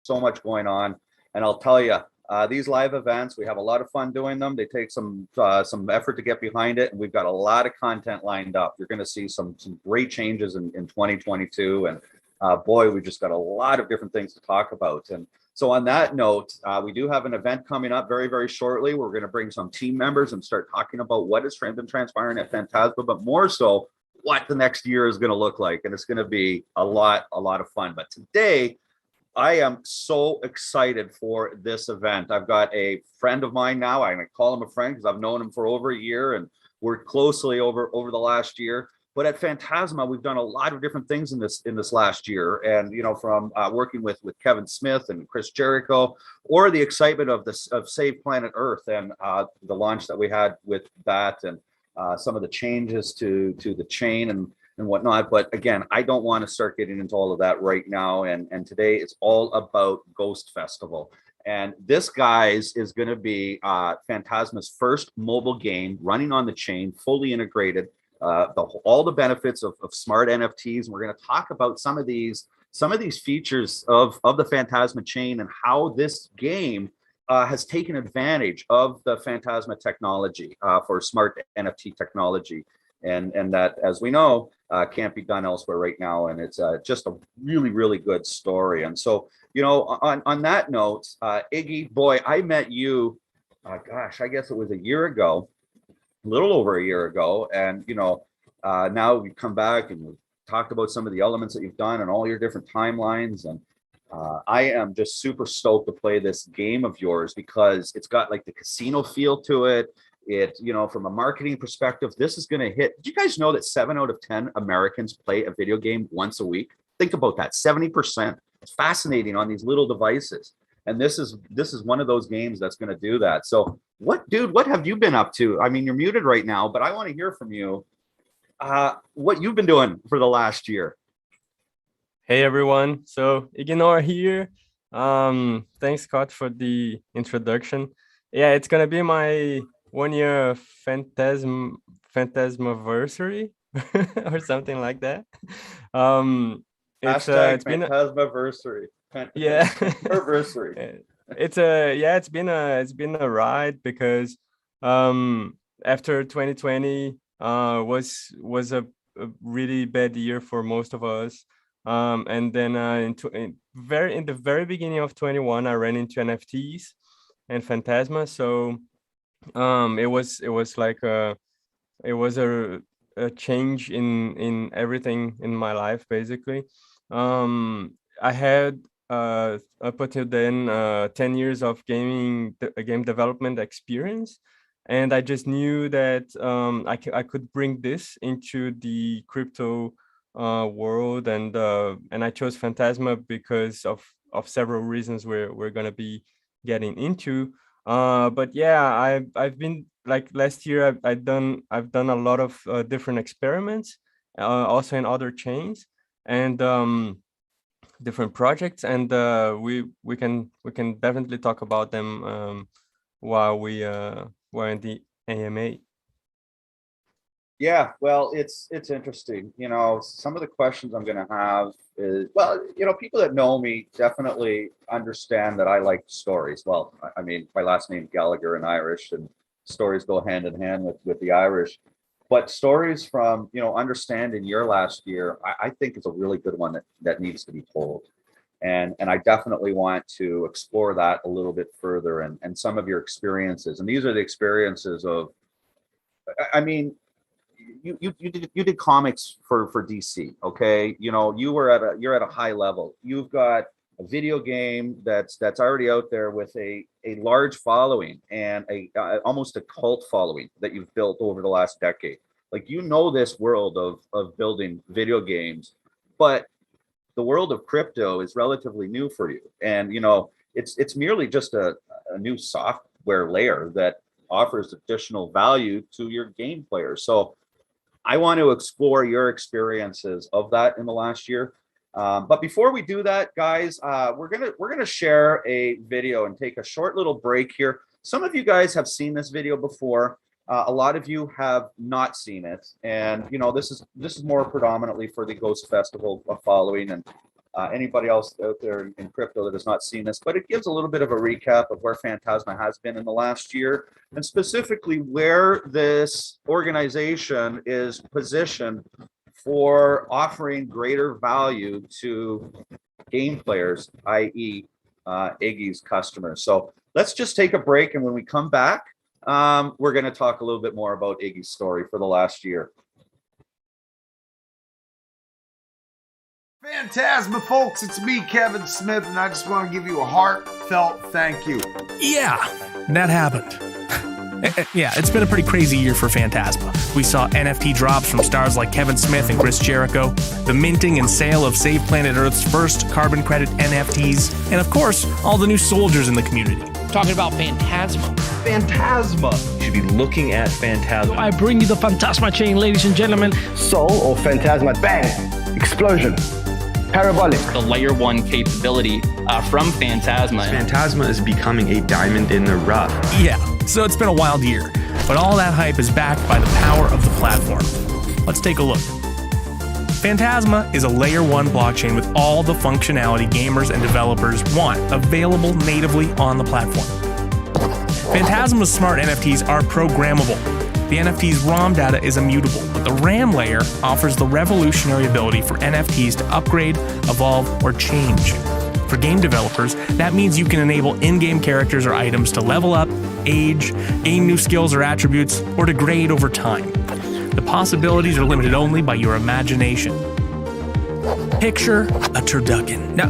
so much going on. And I'll tell you, these live events, we have a lot of fun doing them. They take some effort to get behind it, and we've got a lot of content lined up. You're going to see some great changes in 2022, and boy, we just got a lot of different things to talk about. And so on that note, we do have an event coming up very, very shortly. We're going to bring some team members and start talking about what has been transpiring at Phantasma, but more so what the next year is going to look like. And it's going to be a lot of fun. But today, I am so excited for this event. I've got a friend of mine now. I'm going to call him a friend because I've known him for over a year and worked closely over the last year. But at Phantasma, we've done a lot of different things in this last year. And, you know, from working with Kevin Smith and Chris Jericho, or the excitement of Save Planet Earth and the launch that we had with that, and some of the changes to the chain and whatnot. But again, I don't want to start getting into all of that right now. And today it's all about Ghost Festival. And this, guys, is going to be Phantasma's first mobile game running on the chain, fully integrated. All the benefits of smart NFTs. We're going to talk about some of these features of the Phantasma chain and how this game has taken advantage of the Phantasma technology for smart NFT technology, and that, as we know, can't be done elsewhere right now. And it's just a really good story. And so, you know, on that note, Iggy, boy, I met you, gosh, I guess it was a year ago. A little over a year ago, and you know, now we come back and we've talked about some of the elements that you've done and all your different timelines. And I am just super stoked to play this game of yours because it's got like the casino feel to it. It, you know, from a marketing perspective, this is going to hit. Did you guys know that 7 out of 10 Americans play a video game once a week? Think about that, 70%. It's fascinating on these little devices. And this is one of those games that's going to do that. So what have you been up to? I mean, you're muted right now, but I want to hear from you what you've been doing for the last year. Hey everyone, so Iggynore here. Thanks Scott for the introduction. Yeah, it's gonna be my 1 year Phantasmaversary or something like that. Hashtag It's been Phantasmaversary. yeah. Anniversary. It's been a ride because after 2020 was a really bad year for most of us. And then in the very beginning of 21, I ran into NFTs and Phantasma. So it was like it was a change in everything in my life basically. I had up until then 10 years of game development experience, and I just knew that I could bring this into the crypto world, and I chose Phantasma because of several reasons we're gonna be getting into. But yeah, I've been like last year I've done a lot of different experiments, also in other chains and different projects, and we can definitely talk about them while we're in the AMA. Yeah, well, it's interesting. You know, some of the questions I'm going to have is, well, you know, people that know me definitely understand that I like stories. Well, I mean, my last name Gallagher and Irish, and stories go hand in hand with the Irish. But stories from, you know, understanding your last year, I think is a really good one that needs to be told. And I definitely want to explore that a little bit further, and some of your experiences. And these are the experiences of, I mean, you did comics for DC, okay? You know, you're at a high level. You've got a video game that's already out there with a large following and a almost a cult following that you've built over the last decade. Like, you know, this world of building video games, but the world of crypto is relatively new for you. And you know, it's merely just a new software layer that offers additional value to your game players. So I want to explore your experiences of that in the last year. But before we do that, guys, we're gonna share a video and take a short little break here. Some of you guys have seen this video before. A lot of you have not seen it, and you know, this is more predominantly for the Ghost Festival following. And Anybody else out there in crypto that has not seen this, but it gives a little bit of a recap of where Phantasma has been in the last year, and specifically where this organization is positioned for offering greater value to game players, i.e. Iggy's customers. So let's just take a break, and when we come back, we're going to talk a little bit more about Iggy's story for the last year. Phantasma, folks, it's me, Kevin Smith, and I just want to give you a heartfelt thank you. Yeah, that happened. Yeah, it's been a pretty crazy year for Phantasma. We saw NFT drops from stars like Kevin Smith and Chris Jericho, the minting and sale of Save Planet Earth's first carbon credit NFTs, and of course, all the new soldiers in the community. Talking about Phantasma. Phantasma. You should be looking at Phantasma. I bring you the Phantasma chain, ladies and gentlemen. Soul or Phantasma, bang, explosion, parabolic. The layer 1 capability from Phantasma. Phantasma is becoming a diamond in the rough. Yeah, so it's been a wild year, but all that hype is backed by the power of the platform. Let's take a look. Phantasma is a layer 1 blockchain with all the functionality gamers and developers want available natively on the platform. Phantasma's smart NFTs are programmable. The NFT's ROM data is immutable, but the RAM layer offers the revolutionary ability for NFTs to upgrade, evolve, or change. For game developers, that means you can enable in-game characters or items to level up, age, gain new skills or attributes, or degrade over time. The possibilities are limited only by your imagination. Picture a turducken. No,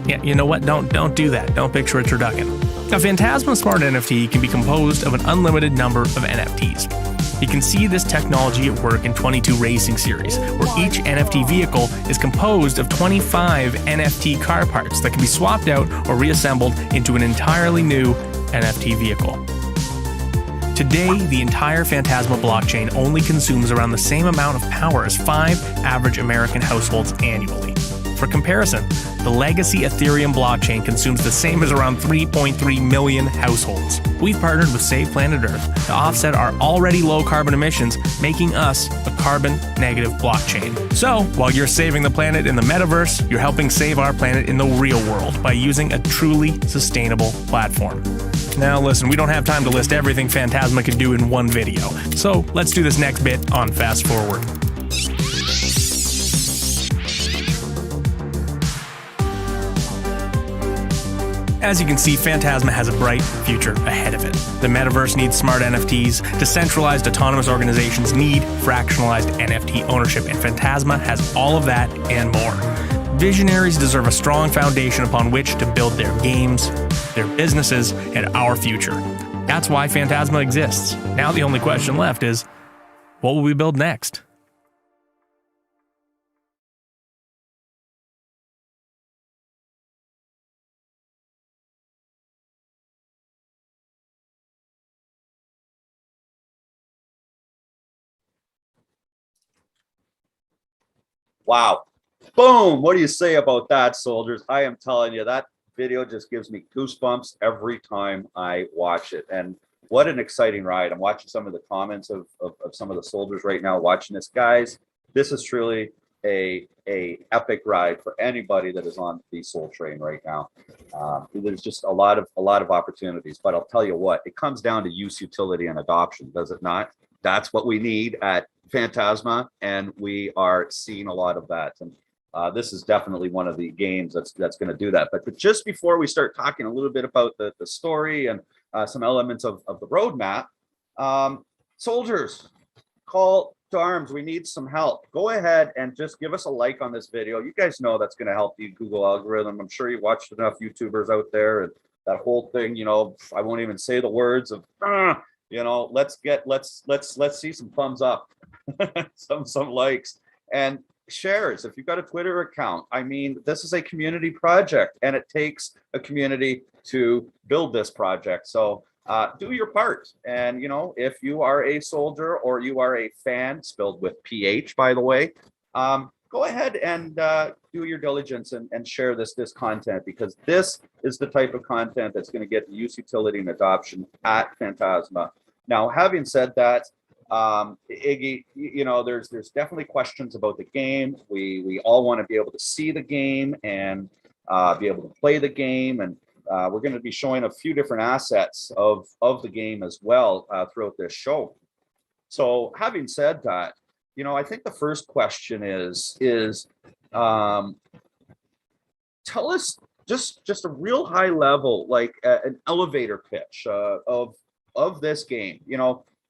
yeah, you know what? Don't do that. Don't picture a turducken. A Phantasma Smart NFT can be composed of an unlimited number of NFTs. You can see this technology at work in 22 Racing Series, where each NFT vehicle is composed of 25 NFT car parts that can be swapped out or reassembled into an entirely new NFT vehicle. Today, the entire Phantasma blockchain only consumes around the same amount of power as 5 average American households annually. For comparison, the legacy Ethereum blockchain consumes the same as around 3.3 million households. We've partnered with Save Planet Earth to offset our already low carbon emissions, making us a carbon negative blockchain. So, while you're saving the planet in the metaverse, you're helping save our planet in the real world by using a truly sustainable platform. Now listen, we don't have time to list everything Phantasma can do in one video, so let's do this next bit on Fast Forward. As you can see, Phantasma has a bright future ahead of it. The metaverse needs smart NFTs, decentralized autonomous organizations need fractionalized NFT ownership, and Phantasma has all of that and more. Visionaries deserve a strong foundation upon which to build their games, their businesses, and our future. That's why Phantasma exists. Now the only question left is, what will we build next? Wow. Boom. What do you say about that, soldiers? I am telling you, that video just gives me goosebumps every time I watch it. And what an exciting ride. I'm watching some of the comments of some of the soldiers right now watching this. Guys, this is truly a epic ride for anybody that is on the Soul Train right now. There's just a lot of opportunities, but I'll tell you what, it comes down to use, utility, and adoption, does it not? That's what we need at Phantasma, and we are seeing a lot of that. And this is definitely one of the games that's going to do that. But just before we start talking a little bit about the story and some elements of the roadmap, soldiers, call to arms. We need some help. Go ahead and just give us a like on this video. You guys know that's going to help the Google algorithm. I'm sure you watched enough YouTubers out there, and that whole thing, you know, I won't even say the words of, you know, let's see some thumbs up, some likes and shares. If you've got a Twitter account, I mean, this is a community project, and it takes a community to build this project. So do your part. And, you know, if you are a soldier or you are a fan, spelled with PH, by the way, go ahead and do your diligence and share this content, because this is the type of content that's going to get the use, utility, and adoption at Phantasma. Now, having said that, Iggy, there's definitely questions about the game. We all want to be able to see the game and be able to play the game, and we're going to be showing a few different assets of the game as well throughout this show. So having said that, I think the first question is tell us just a real high level, like an elevator pitch of this game.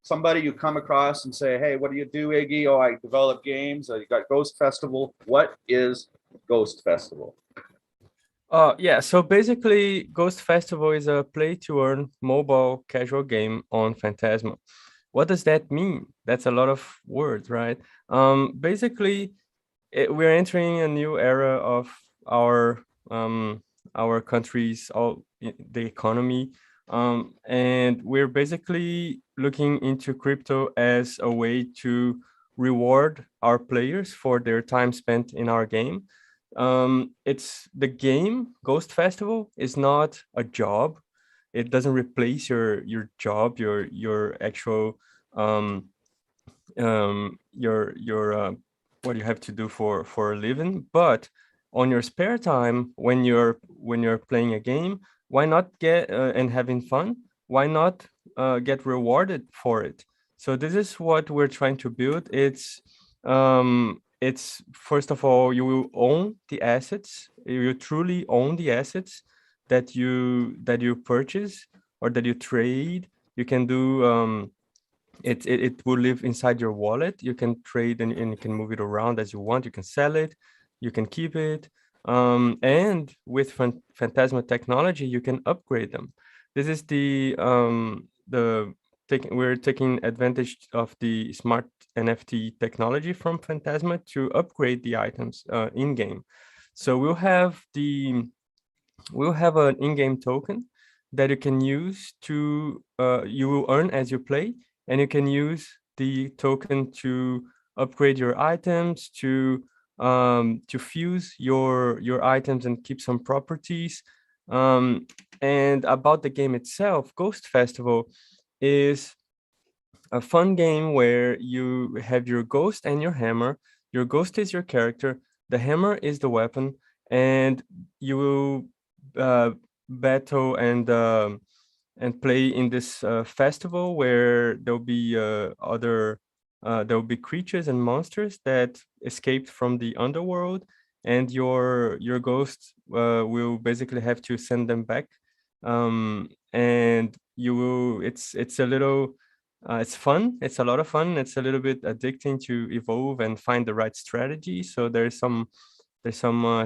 Somebody you come across and say, hey, what do you do, Iggy? Oh, I develop games. You got Ghost Festival. What is Ghost Festival? Yeah, so basically Ghost Festival is a play to earn mobile casual game on Phantasma. What does that mean? That's a lot of words, right? Basically, we're entering a new era of our country's the economy, and we're basically looking into crypto as a way to reward our players for their time spent in our game. It's the game. Ghost Festival is not a job. It doesn't replace your job, your actual your what you have to do for a living. But on your spare time, when you're playing a game, why not get and having fun? Why not get rewarded for it? So this is what we're trying to build. It's first of all, you will own the assets. You truly own the assets that you purchase or that you trade. You can do it will live inside your wallet. You can trade and you can move it around as you want. You can sell it, you can keep it. And with Phantasma technology, you can upgrade them. This is we're taking advantage of the smart NFT technology from Phantasma to upgrade the items in game. So we'll have an in-game token that you can use to you will earn as you play, and you can use the token to upgrade your items, to fuse your items and keep some properties. And about the game itself, Ghost Festival is a fun game where you have your ghost and your hammer. Your ghost is your character, the hammer is the weapon, and you will battle and play in this festival where there'll be there'll be creatures and monsters that escaped from the underworld, and your ghost will basically have to send them back. And you will it's a little it's fun. It's a lot of fun. It's a little bit addicting to evolve and find the right strategy. So there's some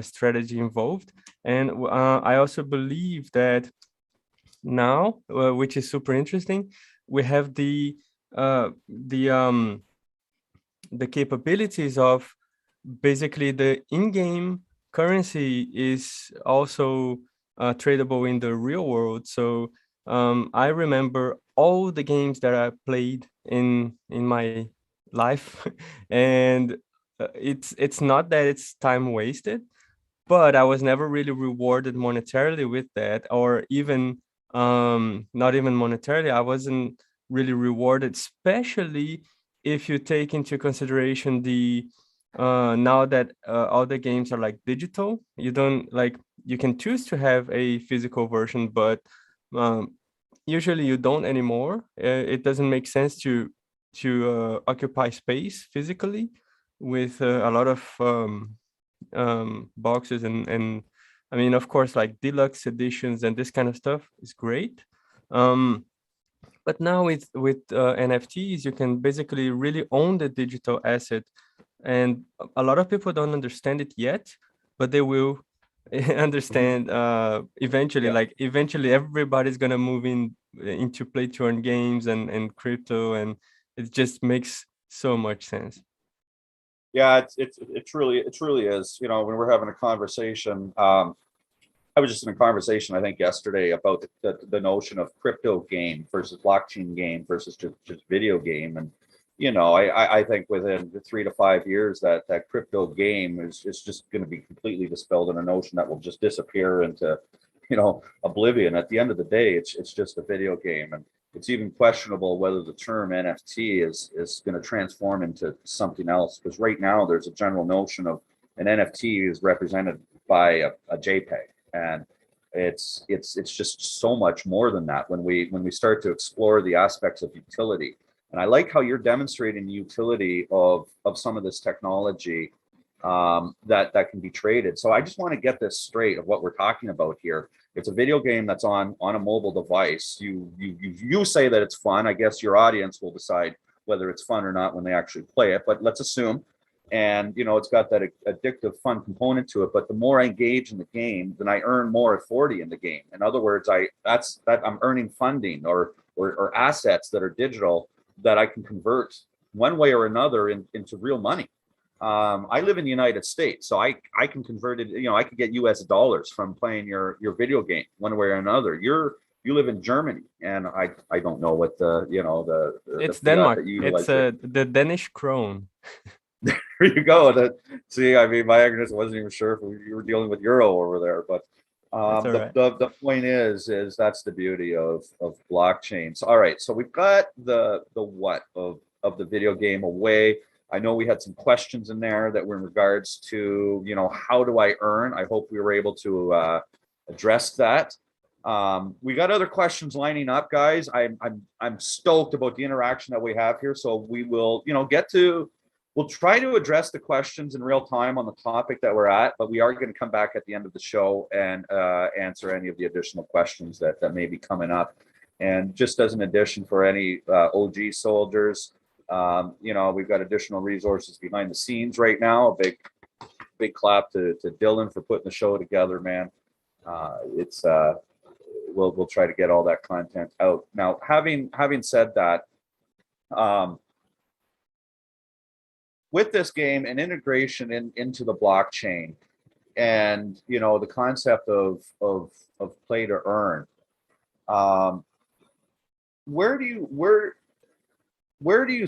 strategy involved. And I also believe that now, which is super interesting, we have the capabilities of basically the in-game currency is also tradable in the real world. So I remember all the games that I played in my life, and it's not that it's time wasted, but I was never really rewarded monetarily with that, or even not even monetarily. I wasn't really rewarded, especially if you take into consideration the now that all the games are like digital. You don't like, you can choose to have a physical version, but usually you don't anymore. It doesn't make sense to occupy space physically with a lot of boxes and I mean, of course, like deluxe editions and this kind of stuff is great. But now with NFTs, you can basically really own the digital asset, and a lot of people don't understand it yet, but they will understand eventually. Yeah. Like eventually, everybody's gonna move into play to earn games and crypto, and it just makes so much sense. Yeah, it truly is. You know, when we're having a conversation, I was just in a conversation, I think yesterday, about the notion of crypto game versus blockchain game versus just video game. And, you know, I think within 3 to 5 years that crypto game is just going to be completely dispelled, in a notion that will just disappear into, you know, oblivion. At the end of the day, it's just a video game. And it's even questionable whether the term NFT is going to transform into something else. Because right now there's a general notion of an NFT is represented by a JPEG, and it's just so much more than that when we start to explore the aspects of utility. And I like how you're demonstrating the utility of some of this technology that can be traded. So I just want to get this straight of what we're talking about here. It's a video game that's on a mobile device. You say that it's fun. I guess your audience will decide whether it's fun or not when they actually play it. But let's assume, and it's got that addictive fun component to it. But the more I engage in the game, then I earn more authority in the game. In other words, I'm earning funding or assets that are digital that I can convert one way or another into real money. I live in the United States, so I can convert it. I could get US dollars from playing your video game one way or another. You live in Germany, and I don't know what the It's the Denmark. it's The Danish krone. There you go. See, I mean, my ignorance, wasn't even sure if you were dealing with euro over there, but the point is that's the beauty of blockchain. So all right, so we've got the what of the video game away. I know we had some questions in there that were in regards to, how do I earn? I hope we were able to address that. We got other questions lining up, guys. I'm stoked about the interaction that we have here. So we will, we'll try to address the questions in real time on the topic that we're at, but we are going to come back at the end of the show and answer any of the additional questions that may be coming up. And just as an addition for any OG soldiers, we've got additional resources behind the scenes right now. A big clap to Dylan for putting the show together, man. We'll try to get all that content out. Now, having said that, with this game and integration into the blockchain, and the concept of play to earn, where do you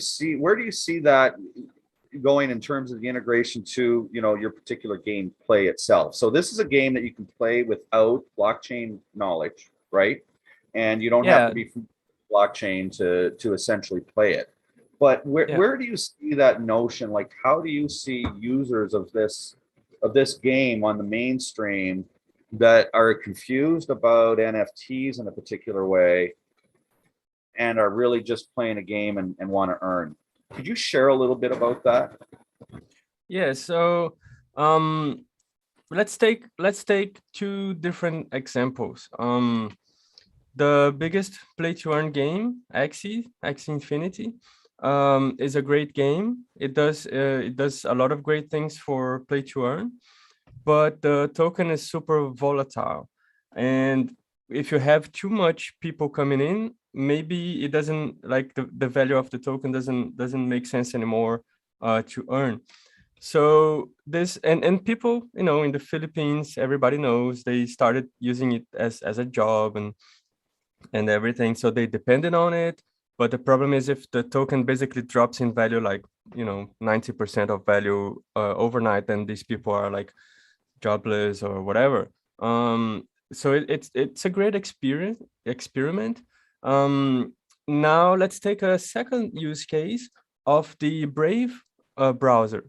see that going in terms of the integration to your particular game play itself? So this is a game that you can play without blockchain knowledge, right? And you don't have to be from blockchain to essentially play it. But where do you see that notion? Like, how do you see users of this game on the mainstream that are confused about NFTs in a particular way and are really just playing a game and want to earn? Could you share a little bit about that? Yeah, so let's take two different examples. The biggest play to earn game, Axie Infinity, is a great game. It does a lot of great things for play to earn, but the token is super volatile, and if you have too much people coming in, maybe it doesn't, like, the value of the token doesn't make sense anymore to earn. So this and people, in the Philippines, everybody knows they started using it as a job and everything, so they depended on it. But the problem is, if the token basically drops in value, like 90% of value overnight, then these people are like jobless or whatever. So it's a great experiment. Now let's take a second use case of the Brave browser.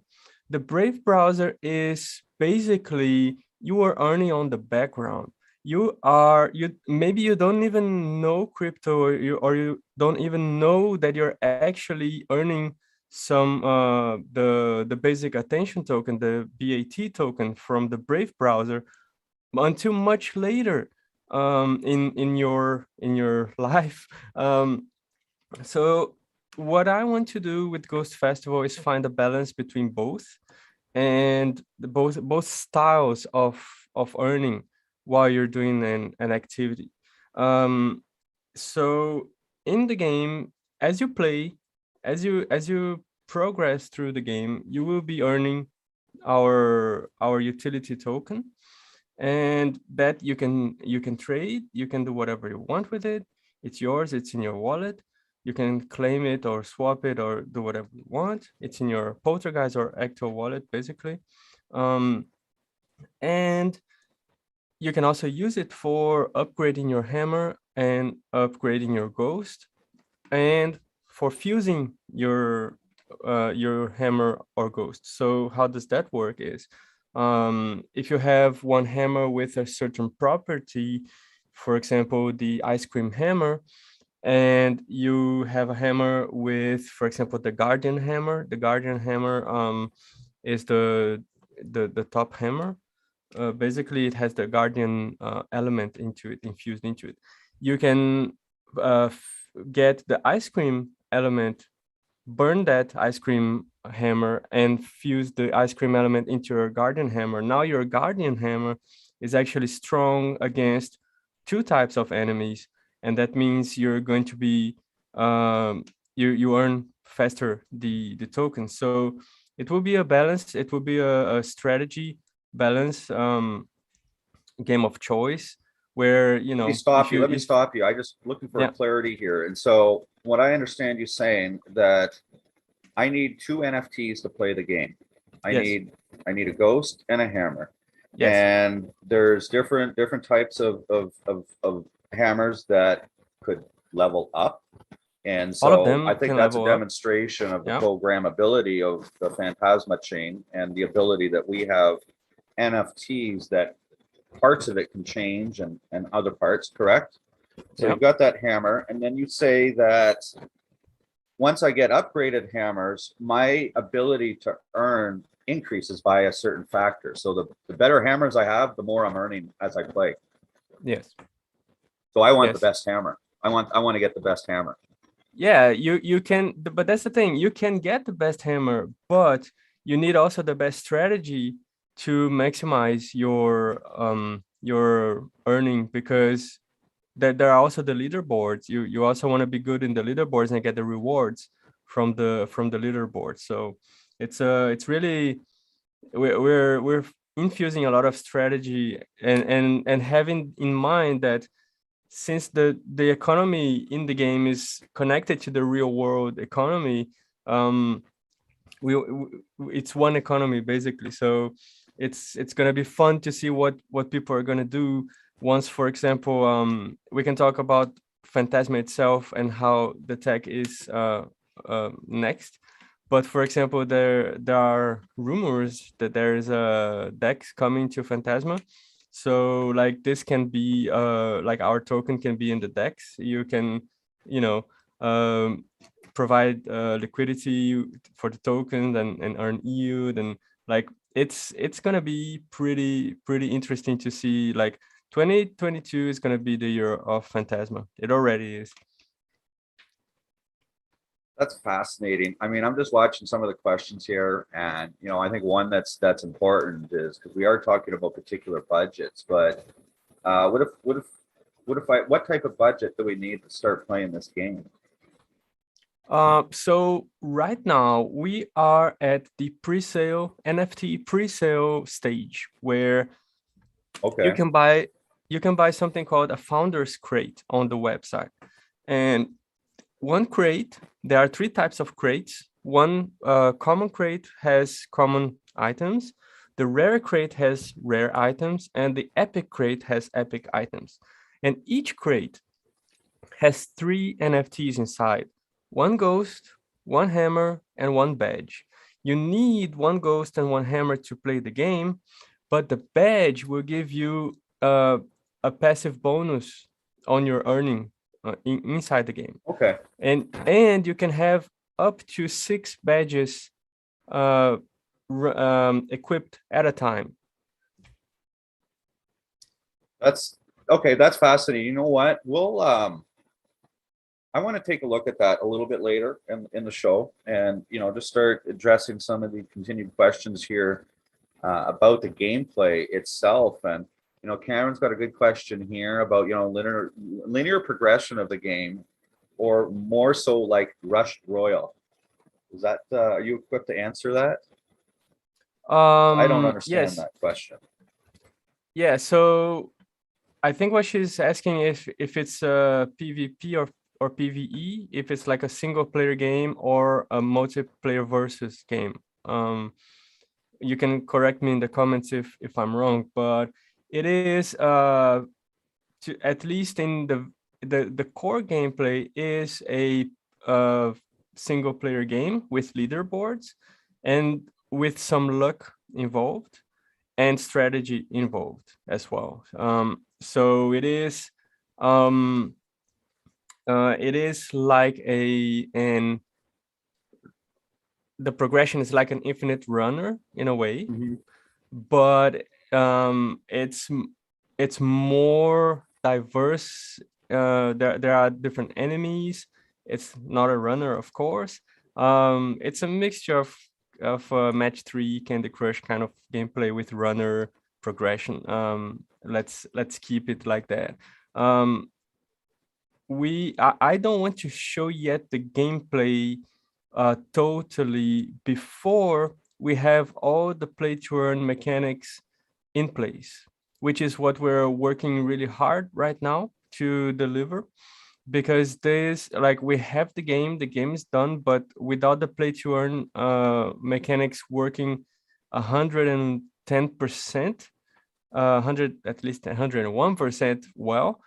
The Brave browser is basically, you are earning on the background. Maybe you don't even know crypto, or you don't even know that you're actually earning some the basic attention token, the BAT token, from the Brave browser until much later in your life. So what I want to do with Ghost Festival is find a balance between both, and both styles of earning while you're doing an activity. So in the game, as you play, as you progress through the game, you will be earning our utility token, and that you can trade, you can do whatever you want with it. It's yours, it's in your wallet. You can claim it or swap it or do whatever you want. It's in your Poltergeist or Ecto wallet, basically. And you can also use it for upgrading your hammer and upgrading your ghost, and for fusing your hammer or ghost. So how does that work is, if you have one hammer with a certain property, for example, the ice cream hammer, and you have a hammer with, for example, the guardian hammer. The guardian hammer is the top hammer. Basically, it has the guardian element into it, infused into it. You can get the ice cream element, burn that ice cream hammer, and fuse the ice cream element into your guardian hammer. Now your guardian hammer is actually strong against two types of enemies, and that means you're going to be you earn faster the tokens. So it will be a balance. It will be a strategy balance game of choice where, you know. Let me stop you. I just looking for clarity here. And so what I understand you saying that I need 2 NFTs to play the game. I need a ghost and a hammer. Yes. And there's different types of hammers that could level up. And so I think that's a demonstration of the programmability of the Phantasma chain and the ability that we have NFTs that parts of it can change and other parts, correct? So you've got that hammer, and then you say that once I get upgraded hammers, my ability to earn increases by a certain factor. So the better hammers I have, the more I'm earning as I play. Yes. So I want the best hammer. I want to get the best hammer. Yeah, you can, but that's the thing. You can get the best hammer, but you need also the best strategy to maximize your earning, because there are also the leaderboards. You also want to be good in the leaderboards and get the rewards from the leaderboard. So it's really, we're infusing a lot of strategy and having in mind that since the economy in the game is connected to the real world economy, it's one economy basically. So it's going to be fun to see what people are going to do once, for example, we can talk about Phantasma itself and how the tech is next. But for example, there are rumors that there is a DEX coming to Phantasma. So like this can be like our token can be in the DEX. You can, provide liquidity for the token and earn yield, and like it's gonna be pretty interesting to see. Like 2022 is gonna be the year of Phantasma. It already is. That's fascinating. I mean, I'm just watching some of the questions here, and I think one that's important is because we are talking about particular budgets, but what type of budget do we need to start playing this game? So right now we are at the pre-sale NFT pre-sale stage where you can buy something called a founder's crate on the website. And one crate, there are 3 types of crates. One common crate has common items, the rare crate has rare items, and the epic crate has epic items. And each crate has 3 NFTs inside: 1 ghost, 1 hammer, and 1 badge. You need 1 ghost and 1 hammer to play the game, but the badge will give you a passive bonus on your earning inside the game. Okay. And you can have up to 6 badges equipped at a time. That's fascinating. You know what? We'll I want to take a look at that a little bit later in the show, and just start addressing some of the continued questions here about the gameplay itself. And Cameron's got a good question here about linear progression of the game, or more so like Rush Royal. Is that are you equipped to answer that? I don't understand that question. Yeah, so I think what she's asking if it's a PvP or PvE, if it's like a single player game or a multiplayer versus game. You can correct me in the comments if I'm wrong, but it is to at least in the core gameplay is a single player game with leaderboards and with some luck involved and strategy involved as well. So it is like the progression is like an infinite runner in a way, but it's more diverse. There are different enemies. It's not a runner, of course. It's a mixture of match 3 Candy Crush kind of gameplay with runner progression. Let's keep it like that. I don't want to show yet the gameplay totally before we have all the play to earn mechanics in place, which is what we're working really hard right now to deliver. Because this, like, we have the game is done, but without the play to earn mechanics working 110%, 100 at least 101% well,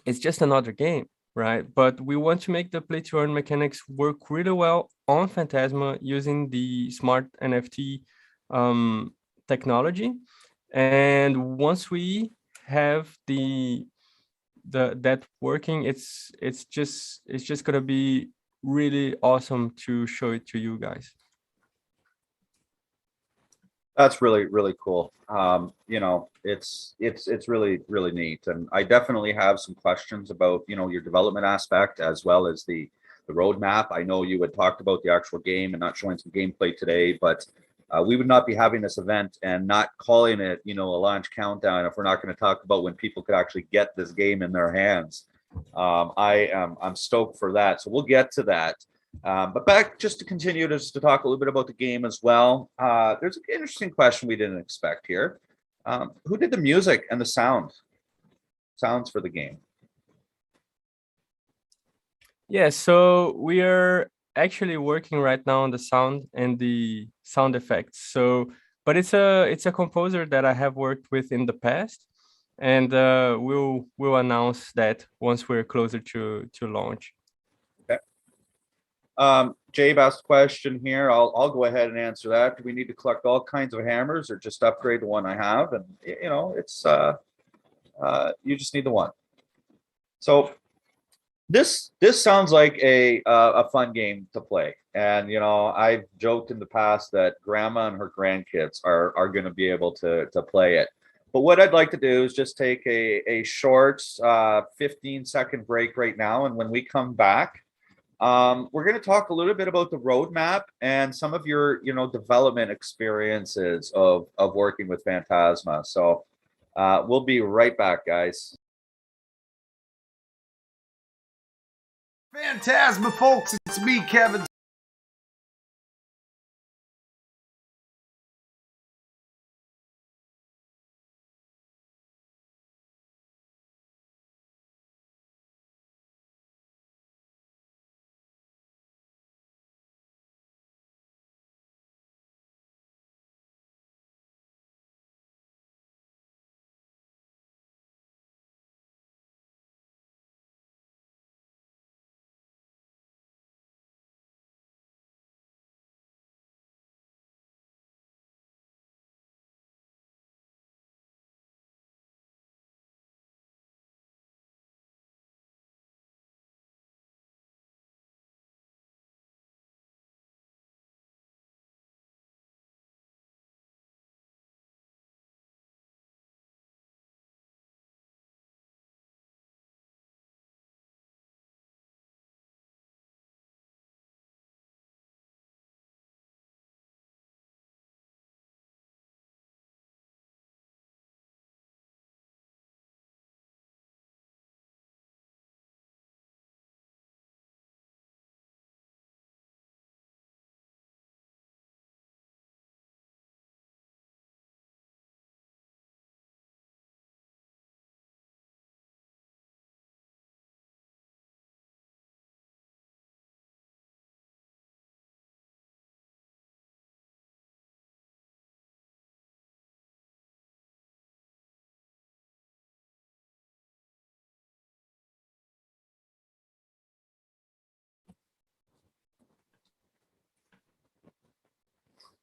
it's just another game, right? But we want to make the play to earn mechanics work really well on Phantasma using the smart NFT technology. And once we have that working, it's just gonna be really awesome to show it to you guys. That's really, really cool. You know, it's really, really neat. And I definitely have some questions about, you know, your development aspect as well as the roadmap. I know you had talked about the actual game and not showing some gameplay today, but we would not be having this event and not calling it, you know, a launch countdown if we're not going to talk about when people could actually get this game in their hands. I'm stoked for that. So we'll get to that. But back just to continue to talk a little bit about the game as well. There's an interesting question we didn't expect here. Who did the music and the sounds for the game? Yeah, so we are actually working right now on the sound and the sound effects. So, but it's a composer that I have worked with in the past, and we'll announce that once we're closer to launch. Okay. Jabe asked a question here. I'll go ahead and answer that. Do we need to collect all kinds of hammers or just upgrade the one I have? And you know, it's you just need the one. So this sounds like a fun game to play. And you know, I've joked in the past that grandma and her grandkids are going to be able to play it. But what I'd like to do is just take a short 15-second break right now, and when we come back, we're going to talk a little bit about the roadmap and some of your, you know, development experiences of working with Phantasma. So we'll be right back, guys. Phantasma, folks. It's me, Kevin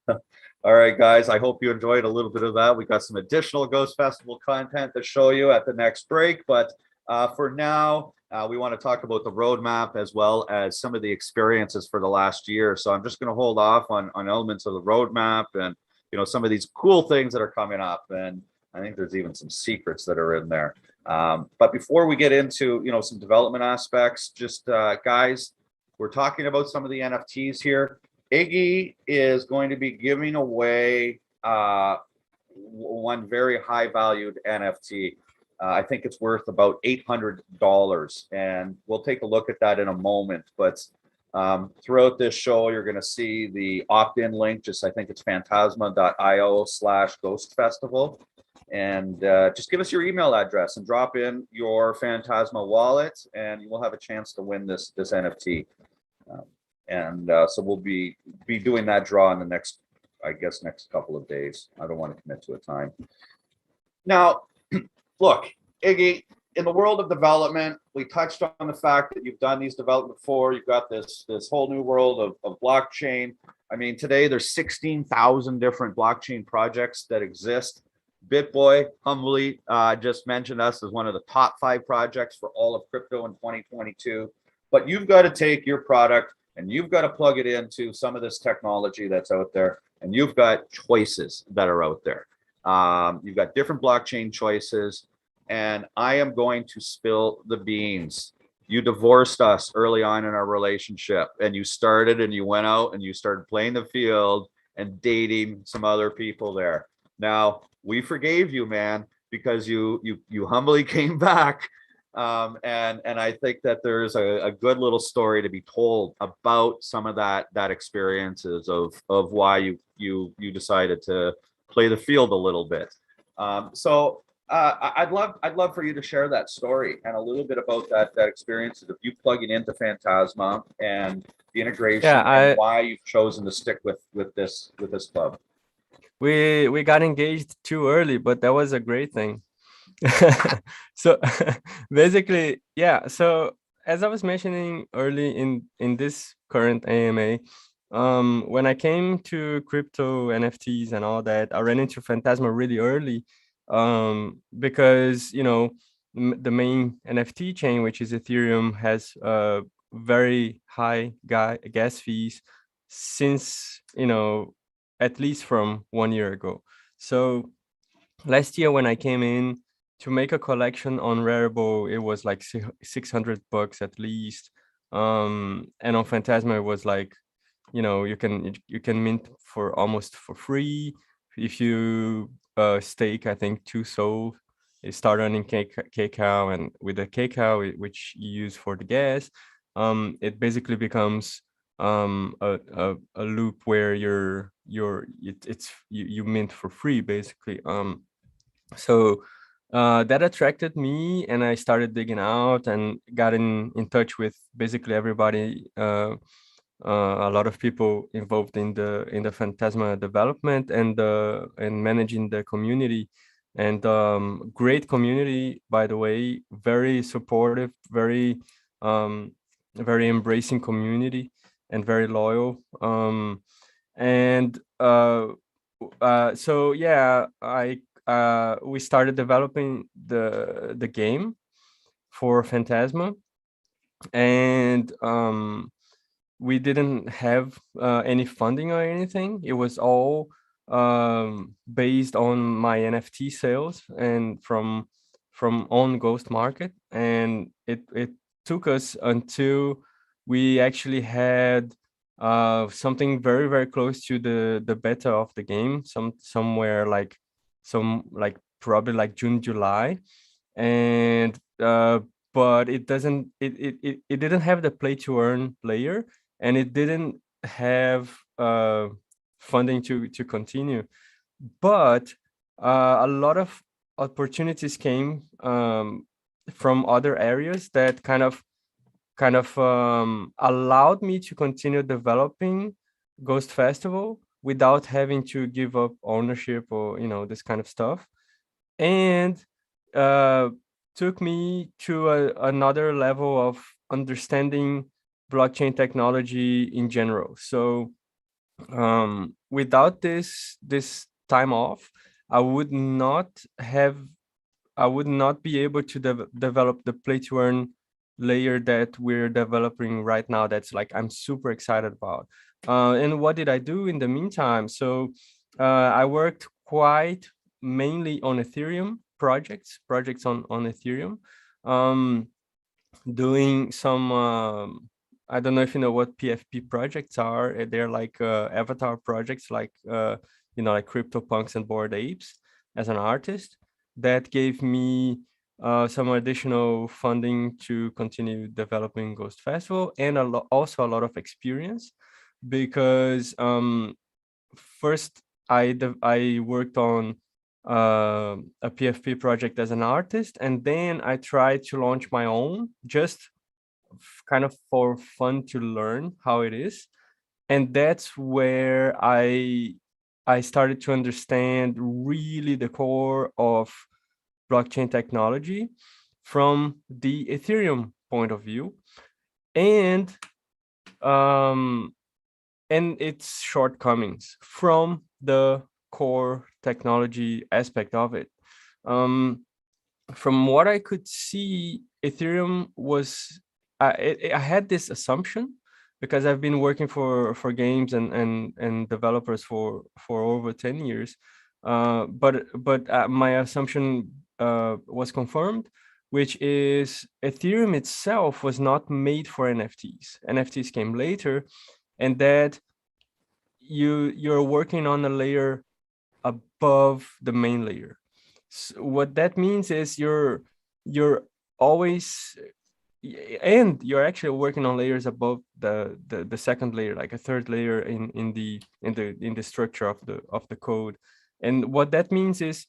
All right, guys, I hope you enjoyed a little bit of that. We got some additional Ghost Festival content to show you at the next break. But for now, we want to talk about the roadmap as well as some of the experiences for the last year. So I'm just going to hold off on elements of the roadmap and, some of these cool things that are coming up. And I think there's even some secrets that are in there. But before we get into, some development aspects, just guys, we're talking about some of the NFTs here. Iggy is going to be giving away one very high valued NFT. I think it's worth about $800, and we'll take a look at that in a moment. But throughout this show, you're going to see the opt-in link. I think it's phantasma.io/Ghost Festival. And just give us your email address and drop in your Phantasma wallet, and you will have a chance to win this NFT. So we'll be doing that draw in the next couple of days. I don't want to commit to a time. Now, look, Iggy, in the world of development, we touched on the fact that you've done these development before. You've got this whole new world of blockchain. I mean, today there's 16,000 different blockchain projects that exist. BitBoy humbly just mentioned us as one of the top 5 projects for all of crypto in 2022. But you've got to take your product and you've got to plug it into some of this technology that's out there, and you've got choices that are out there. You've got different blockchain choices, and I am going to spill the beans. You divorced us early on in our relationship, and you started and you went out and you started playing the field and dating some other people there. Now, we forgave you, man, because you humbly came back. And I think that there's a good little story to be told about some of that experiences of why you decided to play the field a little bit. So I'd love for you to share that story and a little bit about that experience of you plugging into Phantasma and the integration and why you've chosen to stick with this club. We got engaged too early, but that was a great thing. So basically, yeah. So as I was mentioning early in this current AMA, when I came to crypto, NFTs, and all that, I ran into Phantasma really early, because the main NFT chain, which is Ethereum, has very high gas fees since at least from 1 year ago. So last year when I came in to make a collection on Rarible, it was like $600 at least, and on Phantasma it was like, you can mint for almost for free if you stake, I think, 2 SOL. You start earning kcow, and with the kcow, which you use for the gas, it basically becomes a loop where you mint for free, basically. So that attracted me, and I started digging out and got in touch with basically everybody, a lot of people involved in the Phantasma development and managing the community. And great community, by the way, very supportive, very embracing community, and very loyal. So yeah, we started developing the game for Phantasma, and we didn't have any funding or anything. It was all based on my NFT sales and from on Ghost Market, and it took us until we actually had something very, very close to the beta of the game, somewhere like probably like June, July, and but it didn't have the play to earn layer, and it didn't have funding to continue. But a lot of opportunities came from other areas that kind of allowed me to continue developing Ghost Festival without having to give up ownership or this kind of stuff, and took me to another level of understanding blockchain technology in general. So Without this time off, I would not have I would not be able to develop the play to earn layer that we're developing right now. That's like I'm super excited about. And what did I do in the meantime? So I worked quite mainly on Ethereum projects on Ethereum, um, doing some. I don't know if you know what PFP projects are. They're like avatar projects, like like CryptoPunks and Bored Apes as an artist. That gave me some additional funding to continue developing Ghost Festival, and also a lot of experience, because first I worked on a PFP project as an artist, and then I tried to launch my own, just kind of for fun, to learn how it is. And that's where I started to understand really the core of blockchain technology from the Ethereum point of view, and um and its shortcomings from the core technology aspect of it. um from what I could see, Ethereum was, I had this assumption, because I've been working for games and developers for over 10 years. But my assumption was confirmed, which is Ethereum itself was not made for NFTs. NFTs came later, and that you're working on a layer above the main layer. So what that means is you're always, and you're actually working on layers above the second layer, like a third layer in the structure of the code. And what that means is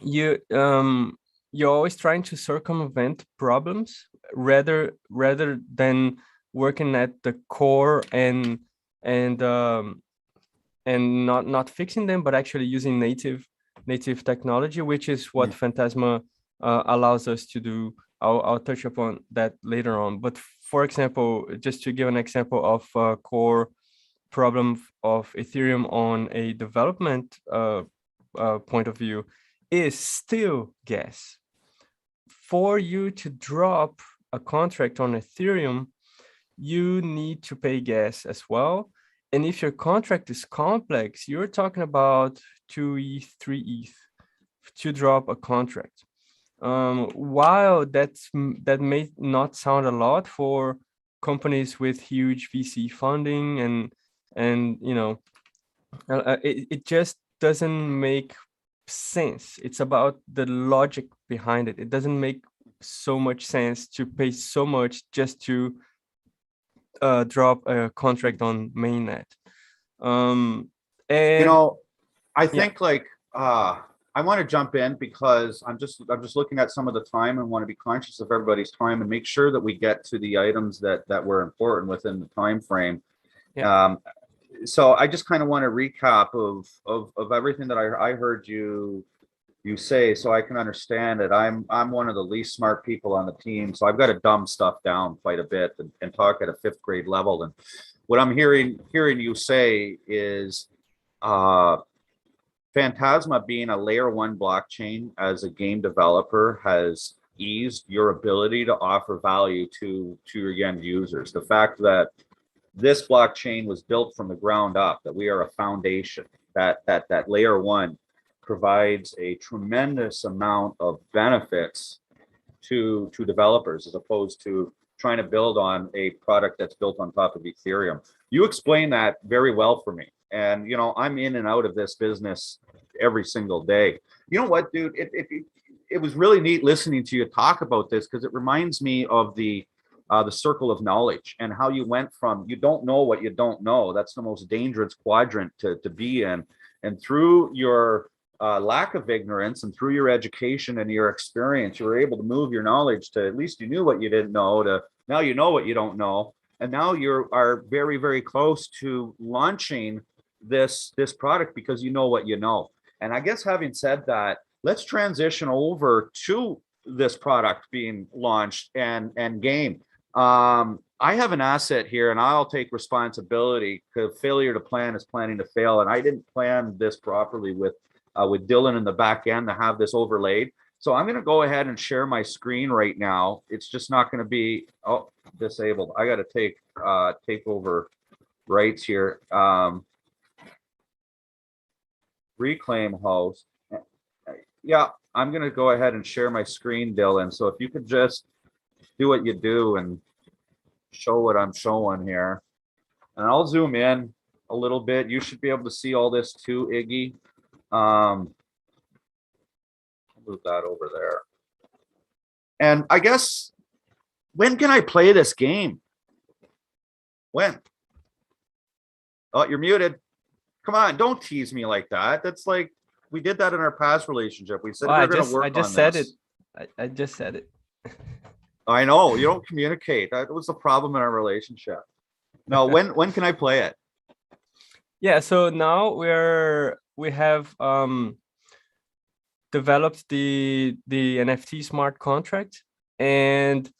you're always trying to circumvent problems, rather than working at the core and not fixing them, but actually using native technology, which is what Phantasma allows us to do. I'll touch upon that later on. But for example, just to give an example of a core problem of Ethereum on a development point of view, is still gas. For you to drop a contract on Ethereum, you need to pay gas as well. And if your contract is complex, you're talking about 2 ETH, 3 ETH to drop a contract. While that may not sound a lot for companies with huge VC funding, and it just doesn't make sense. It's about the logic behind it. It doesn't make so much sense to pay so much just to drop a contract on mainnet. And I think I want to jump in, because I'm just looking at some of the time and want to be conscious of everybody's time and make sure that we get to the items that were important within the time frame. Yeah. So I just kind of want to recap of everything that I heard you say, so I can understand it. I'm one of the least smart people on the team, so I've got to dumb stuff down quite a bit and talk at a 5th grade level. And what I'm hearing you say is Phantasma, being a layer 1 blockchain as a game developer, has eased your ability to offer value to your end users. The fact that this blockchain was built from the ground up, that we are a foundation, that layer 1 provides a tremendous amount of benefits to developers, as opposed to trying to build on a product that's built on top of Ethereum. You explain that very well for me. And, I'm in and out of this business every single day. You know what, dude? It was really neat listening to you talk about this, because it reminds me of the circle of knowledge, and how you went from you don't know what you don't know. That's the most dangerous quadrant to be in. And through your lack of ignorance and through your education and your experience, you were able to move your knowledge to, at least you knew what you didn't know, to now you know what you don't know. And now you are very, very close to launching this product, because you know what you know. And I guess, having said that, let's transition over to this product being launched and game. I have an asset here and I'll take responsibility because failure to plan is planning to fail. And I didn't plan this properly with Dylan in the back end to have this overlaid. So I'm going to go ahead and share my screen right now. It's just not going to be disabled. I got to take over rights here. Reclaim host. Yeah, I'm going to go ahead and share my screen, Dylan. So if you could just do what you do and show what I'm showing here. And I'll zoom in a little bit. You should be able to see all this too, Iggy. Move that over there. And I guess, when can I play this game? When? Oh, you're muted. Come on, don't tease me like that. That's like, we did that in our past relationship. We said we were going to work on this. I just said it. I just said it. I know, you don't communicate. That was the problem in our relationship. No, when can I play it? Yeah, so now we have developed the NFT smart contract, and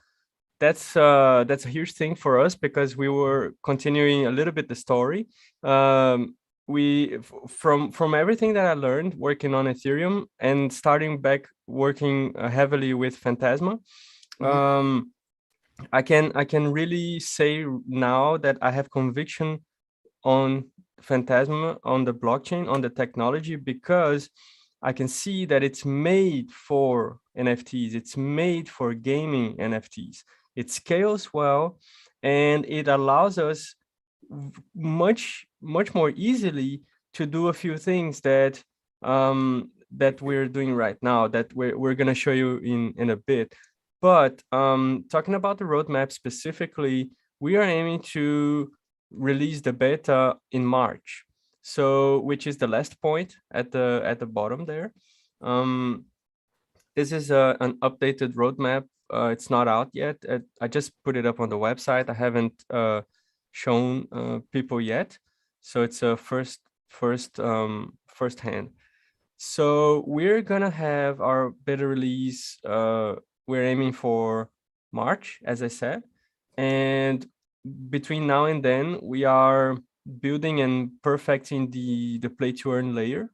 that's a huge thing for us because we were continuing a little bit the story. From everything that I learned working on Ethereum and starting back working heavily with Phantasma, I can really say now that I have conviction on Phantasma, on the blockchain, on the technology, because I can see that it's made for NFTs. It's made for gaming NFTs. It scales well, and it allows us much more easily to do a few things that that we're doing right now, that we're going to show you in a bit. But talking about the roadmap specifically, we are aiming to release the beta in March, so which is the last point at the bottom there. This is an updated roadmap. It's not out yet. I just put it up on the website. I haven't shown people yet, so it's a first hand. So we're gonna have our beta release. We're aiming for March, as I said, and between now and then, we are building and perfecting the play to earn layer.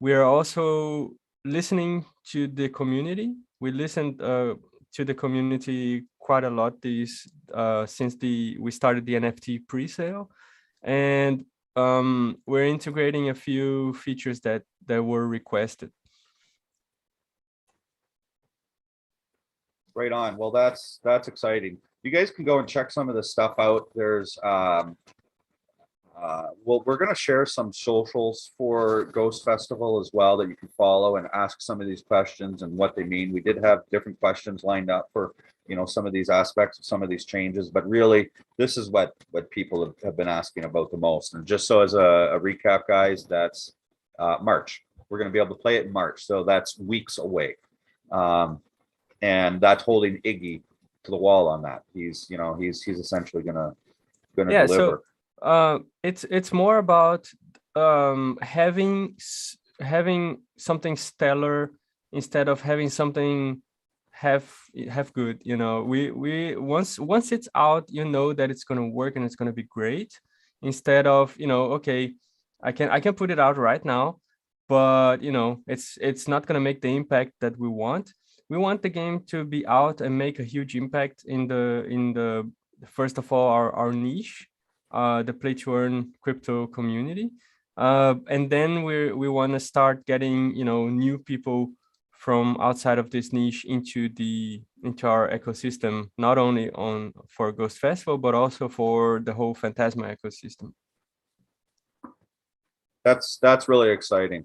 We are also listening to the community. We listened to the community quite a lot since we started the NFT Pre-sale, and we're integrating a few features that were requested. Right on. Well, that's exciting. You guys can go and check some of this stuff out. There's well, we're going to share some socials for Ghost Festival as well that you can follow and ask some of these questions and what they mean. We did have different questions lined up for, some of these aspects of some of these changes, but really this is what people have been asking about the most. And just so as a recap, guys, that's March. We're going to be able to play it in March. So that's weeks away. And that's holding Iggy to the wall on that. He's essentially gonna deliver. So it's more about having something stellar instead of having something half good. We once it's out, that it's gonna work and it's gonna be great, instead of okay, I can put it out right now, but it's not gonna make the impact that we want. We want the game to be out and make a huge impact in the first of all our niche, the play to earn crypto community, and then we want to start getting new people from outside of this niche into our ecosystem, not only for Ghost Festival but also for the whole Phantasma ecosystem. That's really exciting.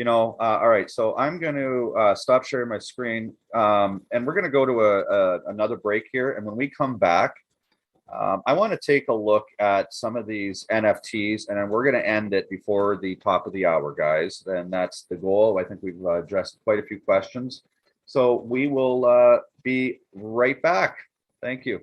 All right, so I'm going to stop sharing my screen, and we're going to go to another break here. And when we come back, I want to take a look at some of these NFTs, and then we're going to end it before the top of the hour, guys. And that's the goal. I think we've addressed quite a few questions. So we will be right back. Thank you.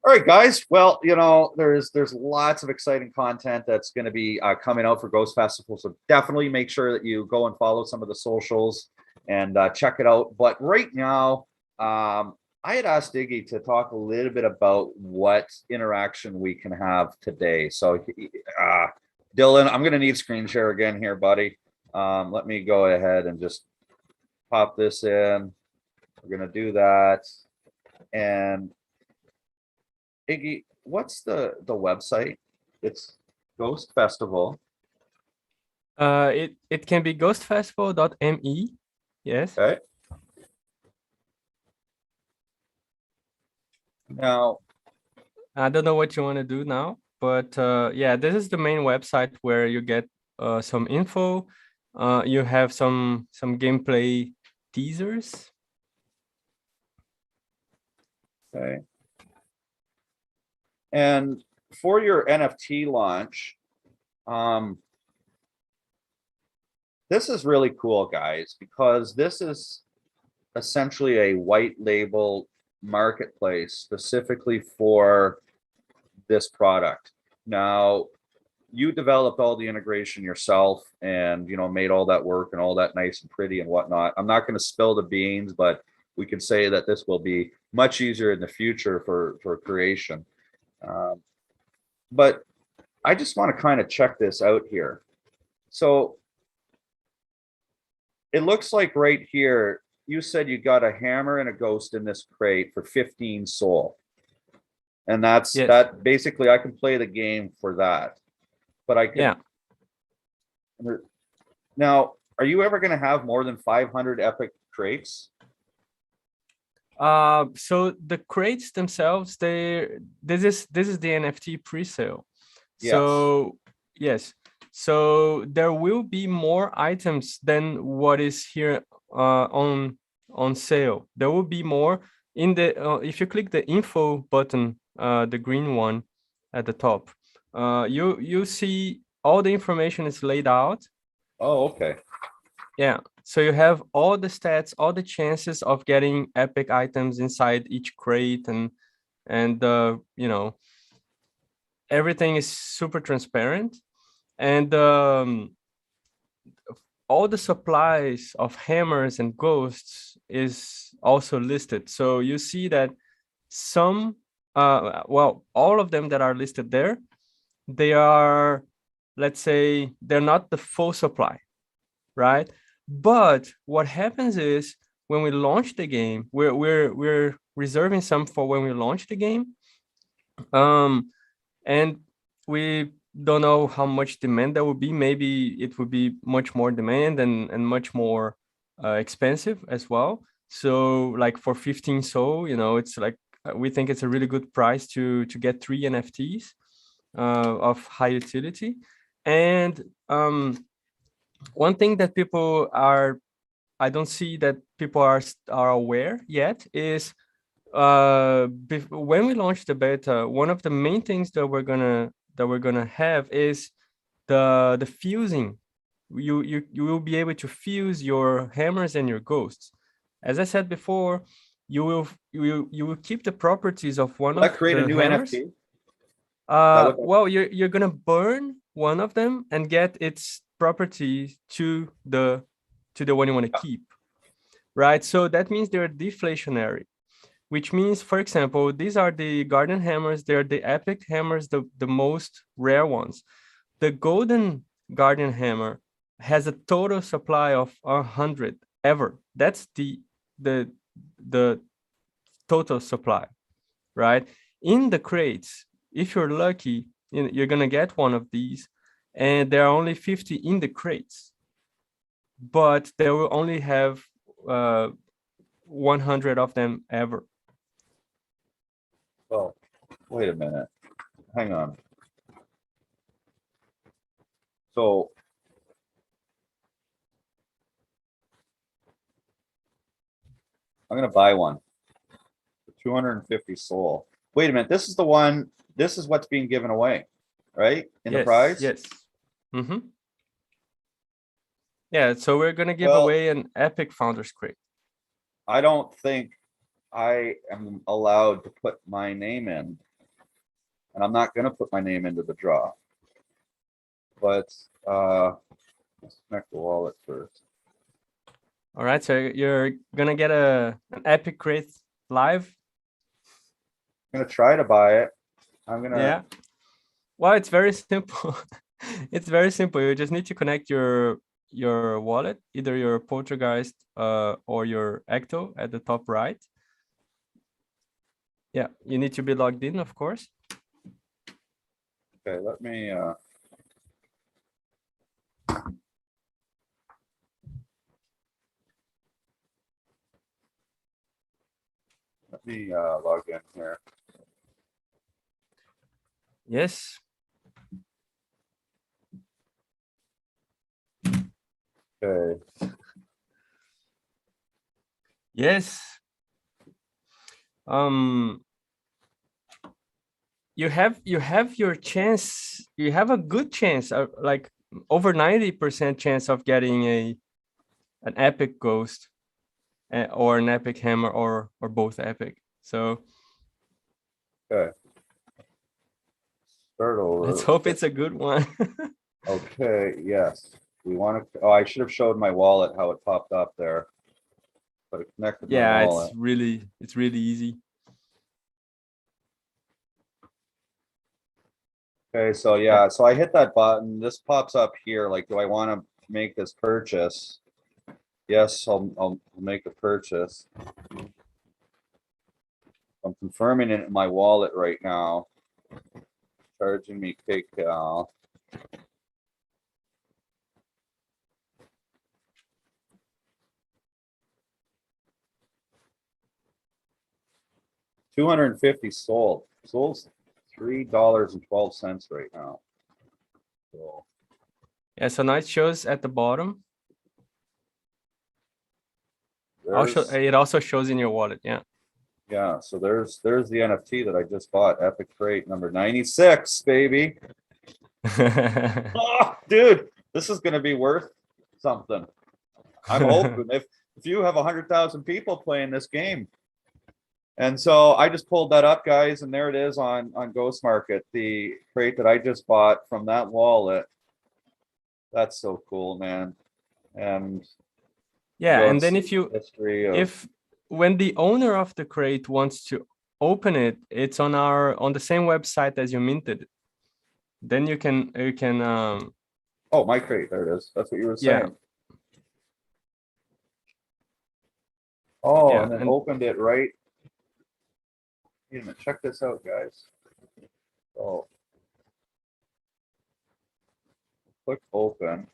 All right, guys. Well, there's lots of exciting content that's going to be coming out for Ghost Festival. So definitely make sure that you go and follow some of the socials and check it out. But right now, I had asked Iggy to talk a little bit about what interaction we can have today. So, Dylan, I'm going to need screen share again here, buddy. Let me go ahead and just pop this in. We're going to do that. And Iggy, what's the website? It's Ghost Festival. It can be ghostfestival.me. Yes. Okay. Now, I don't know what you want to do now, but yeah, this is the main website where you get some info. You have some gameplay teasers. okay. And for your NFT launch, this is really cool, guys, because this is essentially a white label marketplace specifically for this product. Now, you developed all the integration yourself and, made all that work and all that nice and pretty and whatnot. I'm not going to spill the beans, but we can say that this will be much easier in the future for creation. But I just want to kind of check this out here. So it looks like right here, you said you got a hammer and a ghost in this crate for 15 soul. And that's Yes. that basically I can play the game for that. But I can. Yeah. Now, are you ever going to have more than 500 epic crates? So the crates themselves, this is the NFT pre-sale. Yes. So yes, so there will be more items than what is here on sale. There will be more in the if you click the info button, the green one at the top, you see all the information is laid out. Oh, okay. Yeah. So you have all the stats, all the chances of getting epic items inside each crate, and everything is super transparent, and all the supplies of hammers and ghosts is also listed. So you see that some, all of them that are listed there, they are, let's say, they're not the full supply, right? But what happens is when we launch the game, we're reserving some for when we launch the game, and we don't know how much demand there will be. Maybe it will be much more demand and much more expensive as well. So like for 15 soul, it's like we think it's a really good price to get 3 NFTs of high utility. And one thing that I don't see that people are aware yet is when we launch the beta, one of the main things that we're gonna have is the fusing. You will be able to fuse your hammers and your ghosts. As I said before, you will keep the properties of one of create the a new hammers. NFT? Well, you're gonna burn one of them and get its property to the one you want to keep, right? So that means they're deflationary, which means, for example, these are the garden hammers. They're the epic hammers, the most rare ones. The golden guardian hammer has a total supply of 100 ever. That's the total supply, right? In the crates, if you're lucky, you're gonna get one of these, and there are only 50 in the crates, but they will only have 100 of them ever. Oh, wait a minute. Hang on. So I'm going to buy one for 250 soul. Wait a minute. This is the one. This is what's being given away, right? In the prize? Yes. Mm-hmm. Yeah, so we're going to give Well, away an epic founders crate. I don't think I am allowed to put my name in. and I'm not going to put my name into the draw. But let's connect the wallet first. All right, so you're gonna get an epic crate live. I'm going to try to buy it. I'm going to. Yeah. Well, it's very simple. It's very simple. You just need to connect your wallet, either your Poltergeist or your Ecto at the top right. Yeah, you need to be logged in, of course. Okay, let me log in here. Yes. Okay. Yes. You have your chance. You have a good chance, like over 90% chance of getting an epic ghost or an epic hammer or both epic. So Okay. Start over. let's hope it's a good one. Okay, yes. We want to, oh, I should have showed my wallet how it popped up there. But it connected my Yeah, wallet. it's really easy. Okay, so yeah, so I hit that button. This pops up here. Like, do I want to make this purchase? Yes, I'll make a purchase. I'm confirming it in my wallet right now. Charging me KCal. $250 sold. Sold's $3.12 right now. So Yeah, so now it shows at the bottom. It also shows in your wallet. Yeah. yeah, so there's the NFT that I just bought. Epic Crate number 96, baby. Oh, dude, this is gonna be worth something. I'm hoping if you have 100,000 people playing this game. And so I just pulled that up, guys, and there it is on Ghost Market, the crate that I just bought from that wallet. That's so cool, man. And yeah, and then if when the owner of the crate wants to open it, it's on the same website as you minted. Then you can oh, my crate, there it is. That's what you were saying. Yeah. Oh, Yeah, and then and- opened it right. Wait a minute, check this out, guys. So click open.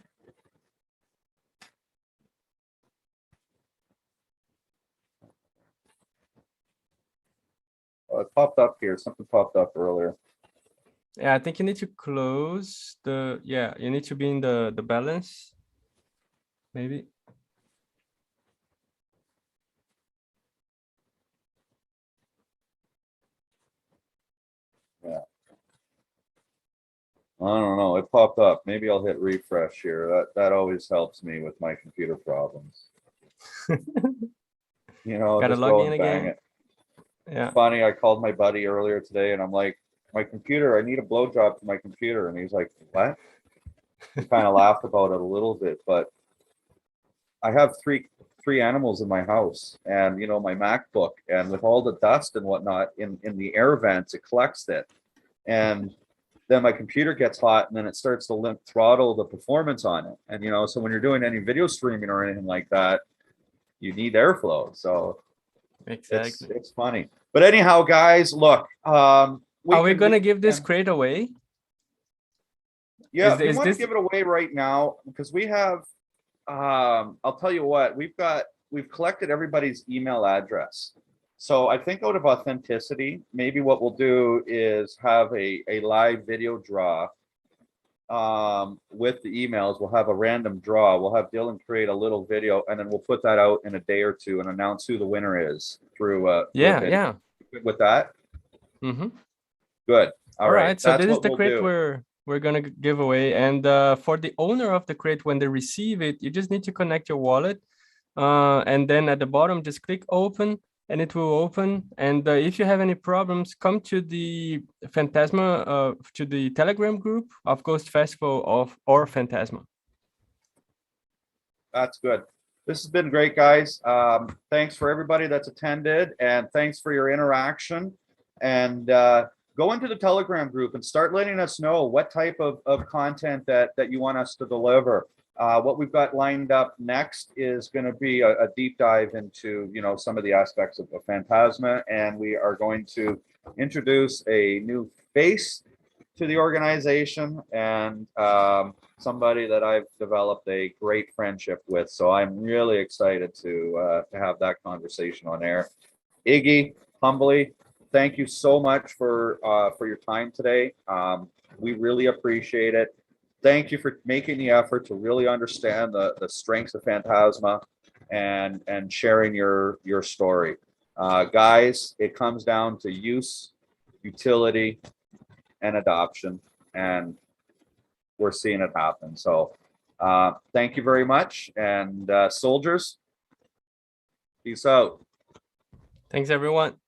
Oh, it popped up here. Something popped up earlier. Yeah, I think you need to close you need to be in the balance, maybe. Yeah. I don't know. It popped up. Maybe I'll hit refresh here. That always helps me with my computer problems. You know, Gotta just log go in and bang again. it. Yeah. Funny, I called my buddy earlier today and I'm like, my computer, I need a blowjob to my computer. And he's like, what? He kind of laughed about it a little bit, but I have three animals in my house and, you know, my MacBook, and with all the dust and whatnot in the air vents, it collects it. And then my computer gets hot and then it starts to throttle the performance on it. And, you know, so when you're doing any video streaming or anything like that, you need airflow. So Exactly. it's funny. But anyhow, guys, look, Are we gonna give this crate away? Yeah, we want to give it away right now because we have, I'll tell you what, we've collected everybody's email address. So I think out of authenticity, maybe what we'll do is have a live video draw with the emails. We'll have a random draw. We'll have Dylan create a little video and then we'll put that out in a day or two and announce who the winner is through Yeah. Good with that? Mm-hmm. Good. All right. So That's this is what the we'll crate do. we're gonna give away, and for the owner of the crate, when they receive it, you just need to connect your wallet, and then at the bottom just click open, and it will open. And if you have any problems, come to the Phantasma, to the Telegram group of Ghost Festival or Phantasma. That's good. This has been great, guys. Thanks for everybody that's attended, and thanks for your interaction. And go into the Telegram group and start letting us know what type of content that you want us to deliver. What we've got lined up next is going to be a deep dive into, you know, some of the aspects of Phantasma, and we are going to introduce a new face to the organization, and somebody that I've developed a great friendship with. So I'm really excited to have that conversation on air. Iggy, humbly, thank you so much for your time today. We really appreciate it. Thank you for making the effort to really understand the strengths of Phantasma and sharing your story. Guys, it comes down to use, utility, and adoption, and we're seeing it happen. So thank you very much, and soldiers, peace out. Thanks, everyone.